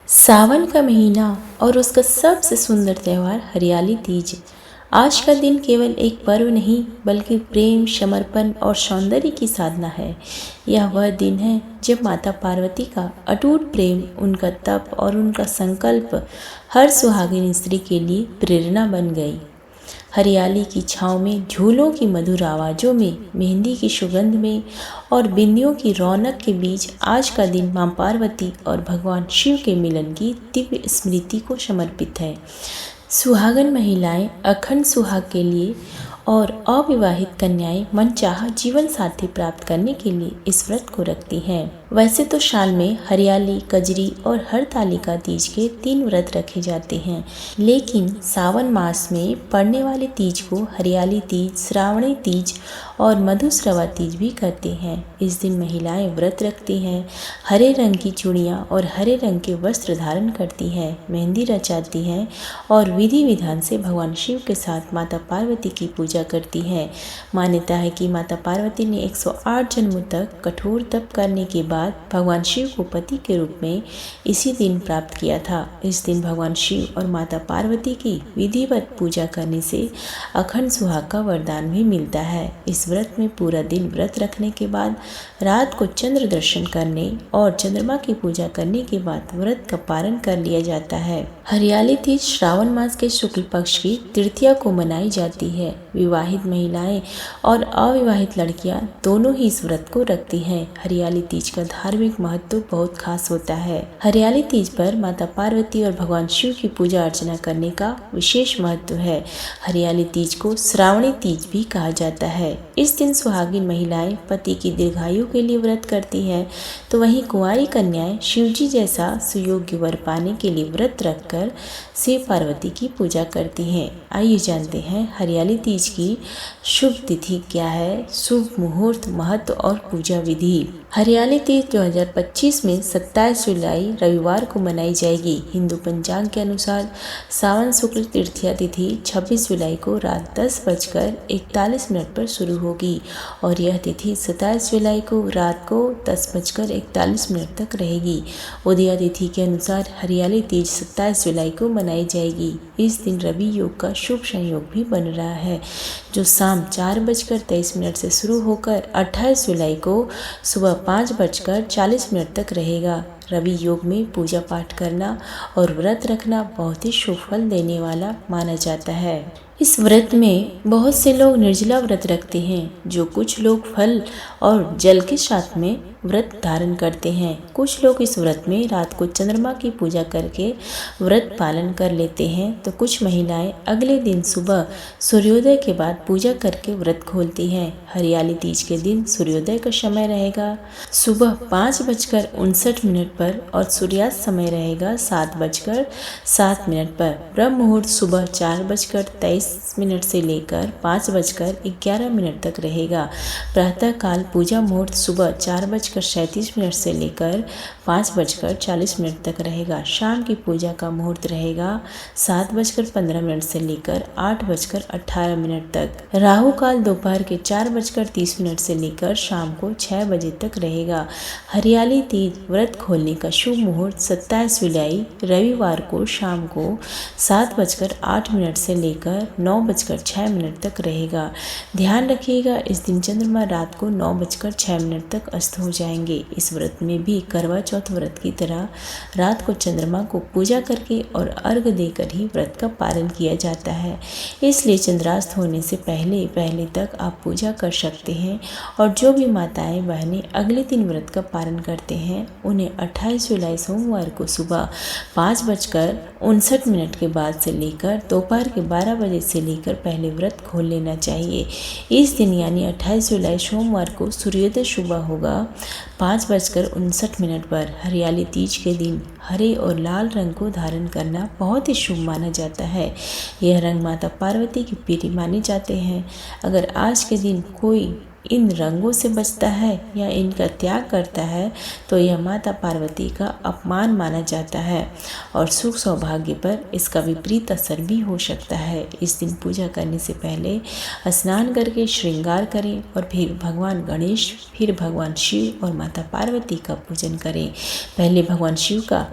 सावन का महीना और उसका सबसे सुंदर त्यौहार हरियाली तीज। आज का दिन केवल एक पर्व नहीं बल्कि प्रेम, समर्पण और सौंदर्य की साधना है। यह वह दिन है जब माता पार्वती का अटूट प्रेम, उनका तप और उनका संकल्प हर सुहागिन स्त्री के लिए प्रेरणा बन गई। हरियाली की छाँव में, झूलों की मधुर आवाज़ों में, मेहंदी की सुगंध में और बिंदियों की रौनक के बीच आज का दिन मां पार्वती और भगवान शिव के मिलन की दिव्य स्मृति को समर्पित है। सुहागन महिलाएं अखंड सुहाग के लिए और अविवाहित कन्याएं मनचाहा जीवन साथी प्राप्त करने के लिए इस व्रत को रखती हैं। वैसे तो साल में हरियाली, कजरी और हरतालिका तीज के 3 व्रत रखे जाते हैं, लेकिन सावन मास में पड़ने वाले तीज को हरियाली तीज, श्रावणी तीज और मधुश्रवा तीज भी कहते हैं। इस दिन महिलाएं व्रत रखती हैं, हरे रंग की चूड़ियाँ और हरे रंग के वस्त्र धारण करती हैं, मेहंदी रचाती हैं और विधि विधान से भगवान शिव के साथ माता पार्वती की पूजा करती है। मान्यता है कि माता पार्वती ने 108 जन्मों तक कठोर तप करने के बाद भगवान शिव को पति के रूप में इसी दिन प्राप्त किया था। इस दिन भगवान शिव और माता पार्वती की विधिवत पूजा करने से अखंड सुहाग का वरदान भी मिलता है। इस व्रत में पूरा दिन व्रत रखने के बाद रात को चंद्र दर्शन करने और चंद्रमा की पूजा करने के बाद व्रत का पारण कर लिया जाता है। हरियाली तीज श्रावण मास के शुक्ल पक्ष की तृतीया को मनाई जाती है। विवाहित महिलाएं और अविवाहित लड़कियां दोनों ही इस व्रत को रखती हैं। हरियाली तीज का धार्मिक महत्व बहुत खास होता है। हरियाली तीज पर माता पार्वती और भगवान शिव की पूजा अर्चना करने का विशेष महत्व है। हरियाली तीज को श्रावणी तीज भी कहा जाता है। इस दिन सुहागिन महिलाएं पति की दीर्घायु के लिए व्रत करती हैं, तो वहीं कुंवारी कन्याएं शिवजी जैसा सुयोग्य वर पाने के लिए व्रत रखकर शिव पार्वती की पूजा करती हैं। आइए जानते हैं हरियाली तीज की शुभ तिथि क्या है, शुभ मुहूर्त, महत्व और पूजा विधि। हरियाली तीज 2025 में 27 जुलाई रविवार को मनाई जाएगी। हिंदू पंचांग के अनुसार सावन शुक्ल तृतीया तिथि 26 जुलाई को रात 10:41 पर शुरू होगी और यह तिथि 27 जुलाई को रात को 10:41 तक रहेगी। उदया तिथि के अनुसार हरियाली तीज 27 जुलाई को मनाई जाएगी। इस दिन रवि योग का शुभ संयोग भी बन रहा है, जो शाम 4:23 से शुरू होकर 28 जुलाई को सुबह 5:40 तक रहेगा। रवि योग में पूजा पाठ करना और व्रत रखना बहुत ही शुभ फल देने वाला माना जाता है। इस व्रत में बहुत से लोग निर्जला व्रत रखते हैं, जो कुछ लोग फल और जल के साथ में व्रत धारण करते हैं। कुछ लोग इस व्रत में रात को चंद्रमा की पूजा करके व्रत पालन कर लेते हैं, तो कुछ महिलाएं अगले दिन सुबह सूर्योदय के बाद पूजा करके व्रत खोलती हैं। हरियाली तीज के दिन सूर्योदय का समय रहेगा सुबह 5:59 पर और सूर्यास्त समय रहेगा 7:07 पर। ब्रह्म मुहूर्त सुबह 4:23 से लेकर 5:11 तक रहेगा। प्रातः काल पूजा मुहूर्त सुबह 4:37 से लेकर 5:40 तक रहेगा। शाम की पूजा का मुहूर्त रहेगा 7:15 से लेकर 8:18 तक। राहु काल दोपहर के 4:30 से लेकर शाम को 6 बजे तक रहेगा। हरियाली तीज व्रत खोलने का शुभ मुहूर्त 27 जुलाई रविवार को शाम को 7:08 से लेकर 9:06 तक रहेगा। ध्यान रखिएगा, इस दिन चंद्रमा रात को 9:06 तक अस्त हो जाएंगे। इस व्रत में भी करवा चौथ व्रत की तरह रात को चंद्रमा को पूजा करके और अर्घ देकर ही व्रत का पालन किया जाता है। इसलिए चंद्रास्त होने से पहले पहले तक आप पूजा कर सकते हैं। और जो भी माताएं बहनें अगले दिन व्रत का पालन करते हैं, उन्हें 28 जुलाई सोमवार को सुबह 5:59 के बाद से लेकर दोपहर के 12 बजे से लेकर पहले व्रत खोल लेना चाहिए। इस दिन यानी 28 जुलाई सोमवार को सूर्योदय सुबह होगा 5:59 पर। हरियाली तीज के दिन हरे और लाल रंग को धारण करना बहुत ही शुभ माना जाता है। यह रंग माता पार्वती की प्रिय माने जाते हैं। अगर आज के दिन कोई इन रंगों से बचता है या इनका त्याग करता है, तो यह माता पार्वती का अपमान माना जाता है और सुख सौभाग्य पर इसका विपरीत असर भी हो सकता है। इस दिन पूजा करने से पहले स्नान करके श्रृंगार करें और फिर भगवान गणेश, फिर भगवान शिव और माता पार्वती का पूजन करें। पहले भगवान शिव का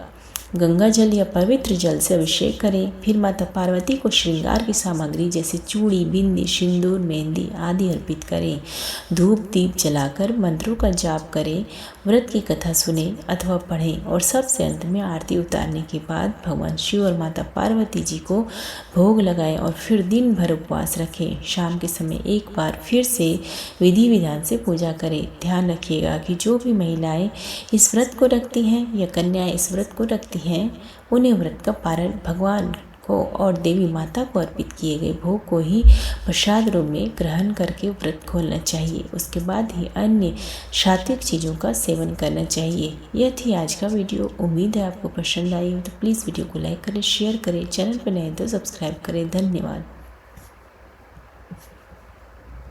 गंगा जल या पवित्र जल से अभिषेक करें। फिर माता पार्वती को श्रृंगार की सामग्री जैसे चूड़ी, बिंदी, सिंदूर, मेहंदी आदि अर्पित करें। धूप दीप जलाकर मंत्रों का जाप करें, व्रत की कथा सुने अथवा पढ़ें और सबसे अंत में आरती उतारने के बाद भगवान शिव और माता पार्वती जी को भोग लगाएं और फिर दिन भर उपवास रखें। शाम के समय एक बार फिर से विधि विधान से पूजा करें। ध्यान रखिएगा कि जो भी महिलाएं इस व्रत को रखती हैं या कन्याएं इस व्रत को रखती हैं, उन्हें व्रत का पारण भगवान को और देवी माता को अर्पित किए गए भोग को ही प्रसाद रूप में ग्रहण करके व्रत खोलना चाहिए। उसके बाद ही अन्य सात्विक चीज़ों का सेवन करना चाहिए। यह थी आज का वीडियो। उम्मीद है आपको पसंद आई हो तो प्लीज़ वीडियो को लाइक करें, शेयर करें, चैनल पर नए तो सब्सक्राइब करें। धन्यवाद।